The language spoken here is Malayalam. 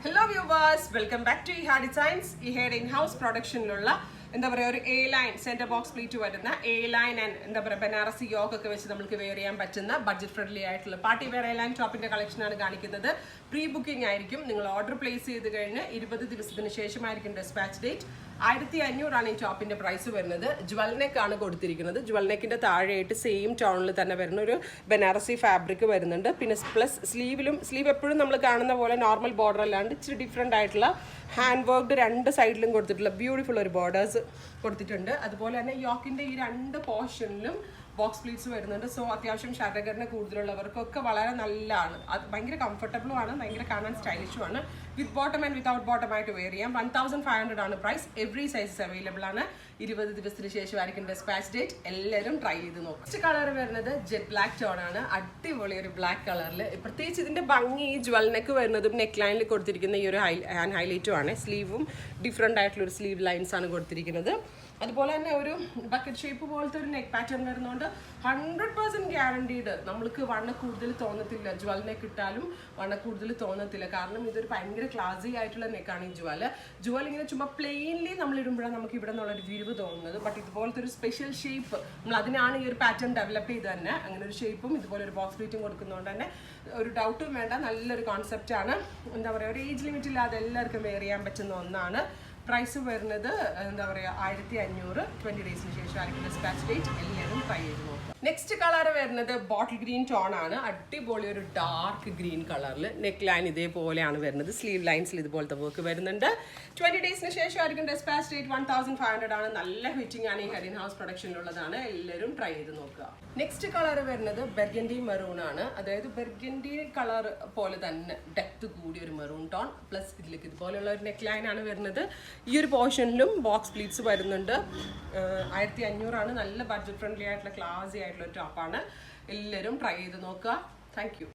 Hello viewers, welcome back to Iha Designs. Iha in-house production lulla എന്താ പറയുക ഒരു A line centre box pleat വരുന്ന എ ലൈൻ ആൻഡ് എന്താ പറയുക ബനാറസി യോക്ക് ഒക്കെ വെച്ച് നമുക്ക് വെയർ ചെയ്യാൻ പറ്റുന്ന ബഡ്ജറ്റ് ഫ്രണ്ട്ലി ആയിട്ടുള്ള പാർട്ടി വെയർ എ ലൈൻ ടോപ്പിന്റെ കളക്ഷനാണ് കാണിക്കുന്നത്. പ്രീ ബുക്കിംഗ് ആയിരിക്കും. നിങ്ങൾ ഓർഡർ പ്ലേസ് ചെയ്ത് കഴിഞ്ഞ് 20 ദിവസത്തിന് ശേഷമായിരിക്കും ഡെസ്പാച്ച് ഡേറ്റ്. 1500 ഈ ടോപ്പിന്റെ പ്രൈസ് വരുന്നത്. ജ്വൽ നെക്ക് ആണ് കൊടുത്തിരിക്കുന്നത്. ജ്വൽ നെക്കിന്റെ താഴെയായിട്ട് സെയിം ടോണിൽ തന്നെ വരുന്ന ഒരു ബനാറസി ഫാബ്രിക് വരുന്നുണ്ട്. പിന്നെ പ്ലസ് സ്ലീവ് എപ്പോഴും നമ്മൾ കാണുന്ന പോലെ നോർമൽ ബോർഡർ അല്ലാണ്ട് ഇച്ചിരി ഡിഫറെൻ്റ് ആയിട്ടുള്ള ഹാൻഡ് വർക്ക്ഡ് രണ്ട് സൈഡിലും കൊടുത്തിട്ടുള്ള ബ്യൂട്ടിഫുൾ ഒരു ബോർഡേഴ്സ് കൊടുത്തിട്ടുണ്ട്. അതുപോലെ തന്നെ യോക്കിന്റെ ഈ രണ്ട് പോർഷനിലും ബോക്സ് പ്ലീറ്റ്സ് വരുന്നുണ്ട്. സോ അത്യാവശ്യം ശരീരഘടന കൂടുതലുള്ളവർക്കൊക്കെ വളരെ നല്ലതാണ്. അത് ഭയങ്കര കംഫർട്ടബിളും ആണ്, ഭയങ്കര കാണാൻ സ്റ്റൈലിഷും ആണ്. വിത്ത് ബോട്ടം ആൻഡ് വിത്തൗട്ട് ബോട്ടം ആയിട്ട് വെയർ ചെയ്യാം. 1500 ആണ് പ്രൈസ്. എവറി സൈസസ് അവൈലബിൾ ആണ്. 20 ദിവസത്തിന് ശേഷമായിരിക്കും ഡെസ്പാച്ച് ഡേറ്റ്. എല്ലാവരും ട്രൈ ചെയ്ത് നോക്കും. നെക്സ്റ്റ് കളർ വരുന്നത് ജെറ്റ് ബ്ലാക്ക് ടോൺ ആണ്. അടിപൊളി ഒരു ബ്ലാക്ക് കളറിൽ. പ്രത്യേകിച്ച് ഇതിന്റെ ഭംഗി ഈ ജ്വൽ നെക്ക് വരുന്നതും നെക്ക് ലൈനിൽ കൊടുത്തിരിക്കുന്ന ഈ ഒരു ഹാൻഡ് ഹൈലൈറ്റും ആണ്. സ്ലീവും ഡിഫറെൻ്റ് ആയിട്ടുള്ള ഒരു സ്ലീവ് ലൈൻസ് ആണ് കൊടുത്തിരിക്കുന്നത്. അതുപോലെ തന്നെ ഒരു ബക്കറ്റ് ഷേപ്പ് പോലത്തെ ഒരു നെക്ക് പാറ്റേൺ വരുന്നതുകൊണ്ട് 100% ഗ്യാരണ്ടീഡ്. നമ്മൾക്ക് വണ്ണ കൂടുതൽ തോന്നത്തില്ല. ജ്വൽ നെക്ക് ഇട്ടാലും വണ്ണ കൂടുതൽ തോന്നത്തില്ല. കാരണം ഇതൊരു ഭയങ്കര ക്ലാസി ആയിട്ടുള്ള നെക്കാണ് ഈ ജ്വൽ ഇങ്ങനെ ചുമ്മാ പ്ലെയിൻലി നമ്മൾ ഇടുമ്പോഴാണ് നമുക്ക് ഇവിടെ നിന്നുള്ളൊരു വിരിവ് തോന്നുന്നത്. ബട്ട് ഇതുപോലത്തെ ഒരു സ്പെഷ്യൽ ഷേപ്പ് നമ്മൾ അതിനാണ് ഈ ഒരു പാറ്റേൺ ഡെവലപ്പ് ചെയ്ത് തന്നെ അങ്ങനെ ഒരു ഷേപ്പും ഇതുപോലെ ഒരു ബോക്സ് പ്ലീറ്റും കൊടുക്കുന്നതുകൊണ്ട് തന്നെ ഒരു ഡൗട്ടും വേണ്ട. നല്ലൊരു കോൺസെപ്റ്റാണ്. എന്താ പറയുക, ഒരു ഏജ് ലിമിറ്റ് ഇല്ലാതെ എല്ലാവർക്കും വെയർ ചെയ്യാൻ പറ്റുന്ന ഒന്നാണ്. പ്രൈസ് വരുന്നത് എന്താ പറയുക 1500. 20 ഡേയ്സിന് ശേഷം ആയിരിക്കും ഡെസ്പാച്ച് ഡേറ്റ്. എല്ലാവരും ട്രൈ ചെയ്ത് നോക്കാം. നെക്സ്റ്റ് കളർ വരുന്നത് ബോട്ടിൽ ഗ്രീൻ ടോൺ ആണ്. അടിപൊളി ഒരു ഡാർക്ക് ഗ്രീൻ കളറിൽ നെക്ക് ലൈൻ ഇതേപോലെയാണ് വരുന്നത്. സ്ലീവ് ലൈൻസിൽ ഇതുപോലത്തെ വർക്ക് വരുന്നുണ്ട്. 20 ഡേയ്സിന് ശേഷം ആയിരിക്കും ഡെസ്പാച്ച് ഡേറ്റ്. 1500 ആണ്. നല്ല ഫിറ്റിംഗ് ആണ്. ഈ ഹെഡ് ഇൻ ഹൗസ് പ്രൊഡക്ഷനിലുള്ളതാണ്. എല്ലാവരും ട്രൈ ചെയ്ത് നോക്കുക. നെക്സ്റ്റ് കളർ വരുന്നത് ബെർഗൻഡി മെറൂൺ ആണ്. അതായത് ബെർഗൻഡി കളർ പോലെ തന്നെ ഡെപ്ത് കൂടിയ ഒരു മെറൂൺ ടോൺ പ്ലസ് ഇതിലേക്ക് ഇതുപോലെയുള്ള ഒരു നെക്ക് ലൈൻ ആണ് വരുന്നത്. ഈ ഒരു പോർഷനിലും ബോക്സ് പ്ലീറ്റ്സ് വരുന്നുണ്ട്. 1500 ആണ്. നല്ല ബഡ്ജറ്റ് ഫ്രണ്ട്ലി ആയിട്ടുള്ള ക്ലാസി ആയിട്ടുള്ള ഒരു ടോപ്പാണ്. എല്ലാവരും ട്രൈ ചെയ്ത് നോക്കുക. Thank you.